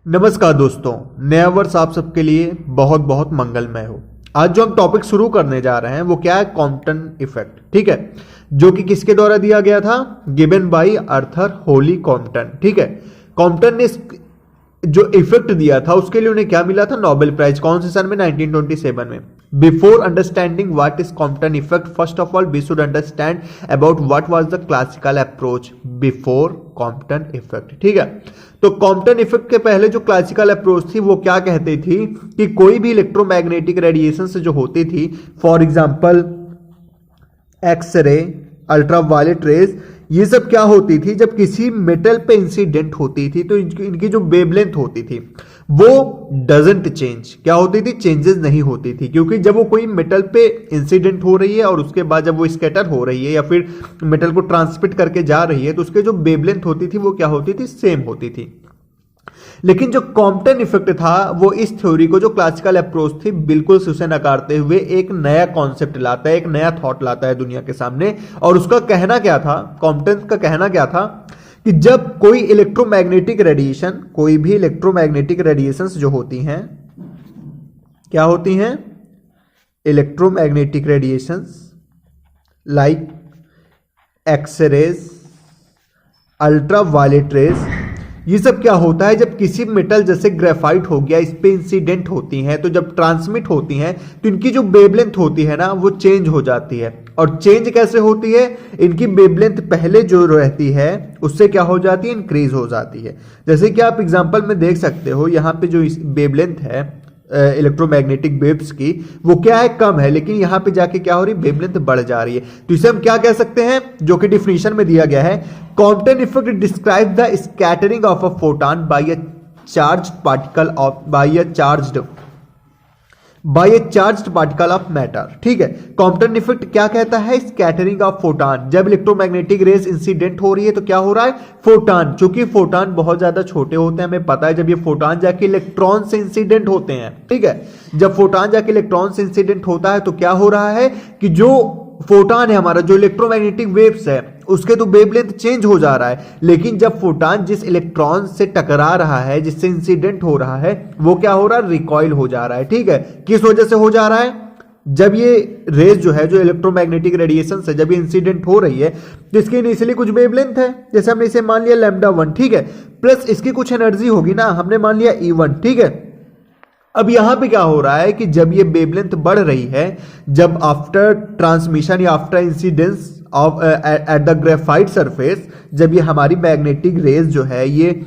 नमस्कार दोस्तों, नया वर्ष आप सबके लिए बहुत बहुत मंगलमय हो। आज जो हम टॉपिक शुरू करने जा रहे हैं वो क्या है? Compton effect. ठीक है, जो कि किसके द्वारा दिया गया था? Given by Arthur Holi Compton. ठीक है, कॉम्पटन ने जो इफेक्ट दिया था उसके लिए उन्हें क्या मिला था? Nobel prize. कौन से सन में? 1927 में। Before understanding what is Compton effect, first of all we should understand about what was the classical approach before Compton effect. ठीक है, तो कॉम्पटन इफेक्ट के पहले जो क्लासिकल अप्रोच थी वो क्या कहती थी कि कोई भी इलेक्ट्रोमैग्नेटिक रेडिएशन से जो होती थी, for example x ray, ultraviolet rays, ये सब क्या होती थी? जब किसी मेटल पे इंसिडेंट होती थी तो इनकी जो वेवलेंथ होती थी वो डजंट चेंज। क्या होती थी? चेंजेस नहीं होती थी, क्योंकि जब वो कोई मेटल पे इंसिडेंट हो रही है और उसके बाद जब वो स्कैटर हो रही है या फिर मेटल को ट्रांसमिट करके जा रही है तो उसके जो वेवलेंथ होती थी वो क्या होती थी? सेम होती थी। लेकिन जो कॉम्पटन इफेक्ट था वो इस थ्योरी को, जो क्लासिकल अप्रोच थी, बिल्कुल से उसे नकारते हुए एक नया कॉन्सेप्ट लाता है, एक नया थॉट लाता है दुनिया के सामने। और उसका कहना क्या था? कॉम्पटन का कहना क्या था कि जब कोई इलेक्ट्रोमैग्नेटिक रेडिएशन, कोई भी इलेक्ट्रोमैग्नेटिक रेडिएशंस जो होती हैं, क्या होती हैं? Electromagnetic radiations like x rays, ultraviolet rays, ये सब क्या होता है? जब किसी मेटल जैसे ग्रेफाइट हो गया, इस पे इंसिडेंट होती हैं तो जब ट्रांसमिट होती हैं तो इनकी जो वेवलेंथ होती है ना वो चेंज हो जाती है। और चेंज कैसे होती है? इनकी वेवलेंथ पहले जो रहती है उससे क्या हो जाती है? इंक्रीज हो जाती है। जैसे कि आप एग्जांपल में देख सकते हो, यहाँ पे जो वेवलेंथ है इलेक्ट्रोमैग्नेटिक वेव्स की, वो क्या है? कम है, लेकिन यहां पे जाके क्या हो रही है? वेवलेंथ बढ़ जा रही है। तो इसे हम क्या कह सकते हैं, जो कि डिफिनीशन में दिया गया है? Compton effect describe the scattering of a photon by a charged particle of by a charged particle of matter. ठीक है, कॉम्पटन इफेक्ट क्या कहता है? Scattering of photon. जब इलेक्ट्रोमैग्नेटिक रेज इंसिडेंट हो रही है तो क्या हो रहा है? फोटॉन, चूंकि फोटॉन बहुत ज्यादा छोटे होते हैं, हमें पता है, जब ये फोटॉन जाके इलेक्ट्रॉन से इंसिडेंट होते हैं, ठीक है, जब फोटॉन जाके इलेक्ट्रॉन से इंसिडेंट होता है तो क्या हो रहा है कि जो फोटॉन है हमारा, जो इलेक्ट्रोमैग्नेटिक वेव्स है, उसके तो वेवलेंथ चेंज हो जा रहा है। लेकिन जब फोटॉन जिस इलेक्ट्रॉन से टकरा रहा है, जिससे इंसिडेंट हो रहा है, वो क्या हो रहा है? रिकॉइल हो जा रहा है। ठीक है, किस वजह से हो जा रहा है? जब ये रेज जो है, जो इलेक्ट्रोमैग्नेटिक रेडिएशन से जब ये इंसिडेंट हो रही है तो इसकी इनिशियली कुछ वेवलेंथ है, जैसे हमने इसे मान लिया λ1, ठीक है, प्लस इसकी कुछ एनर्जी होगी ना, हमने मान लिया E1, ठीक है। अब यहां पे क्या हो रहा है कि जब ये वेवलेंथ बढ़ रही है, जब आफ्टर ट्रांसमिशन या after incidence of at the graphite surface, जब ये हमारी मैग्नेटिक रेज जो है ये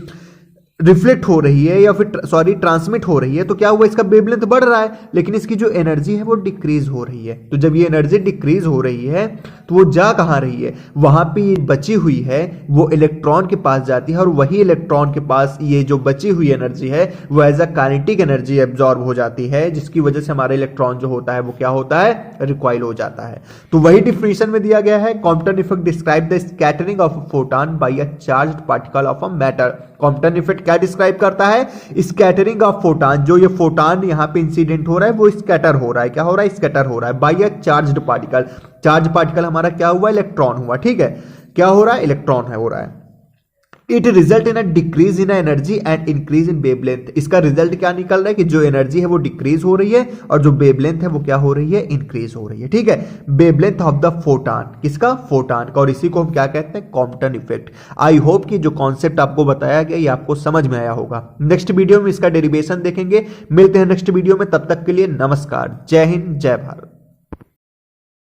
रिफ्लेक्ट हो रही है या फिर ट्रांसमिट हो रही है, तो क्या हुआ? इसका वेवलेंथ बढ़ रहा है, लेकिन इसकी जो एनर्जी है वो डिक्रीज हो रही है। तो जब ये एनर्जी डिक्रीज हो रही है तो वो जा कहां रही है? वहां पे ये बची हुई है वो इलेक्ट्रॉन के पास जाती है, और वही इलेक्ट्रॉन के पास ये जो बची हुई एनर्जी है वो as a kinetic energy absorb हो जाती है, जिसकी वजह से हमारा इलेक्ट्रॉन जो होता है वो क्या होता है? रिकॉइल हो जाता है। तो वही डिफिनीशन में दिया गया है, Compton effect describe the scattering of a photon by a charged particle of a matter. Compton effect क्या डिस्क्राइब करता है? Scattering of photon. जो ये फोटॉन यहां पे इंसिडेंट हो रहा है वो स्कैटर हो रहा है। क्या हो रहा है? स्कैटर हो रहा है bye a charged particle. Charge particle हमारा क्या हुआ? इलेक्ट्रॉन हुआ। ठीक है, क्या हो रहा है? इलेक्ट्रॉन है हो रहा है। It result in a decrease in energy and increase in wavelength. इसका रिजल्ट क्या निकल रहा है कि जो एनर्जी है वो डिक्रीज हो रही है और जो वेवलेंथ है वो क्या हो रही है? इंक्रीज हो रही है। ठीक है, वेवलेंथ ऑफ द फोटॉन, किसका? फोटॉन का। और इसी को हम क्या कहते हैं? Compton effect. आई होप कि जो कॉन्सेप्ट आपको बताया गया ये आपको समझ में आया होगा। नेक्स्ट वीडियो में इसका डेरिवेशन देखेंगे। मिलते हैं नेक्स्ट वीडियो में, तब तक के लिए नमस्कार, जय हिंद, जय भारत।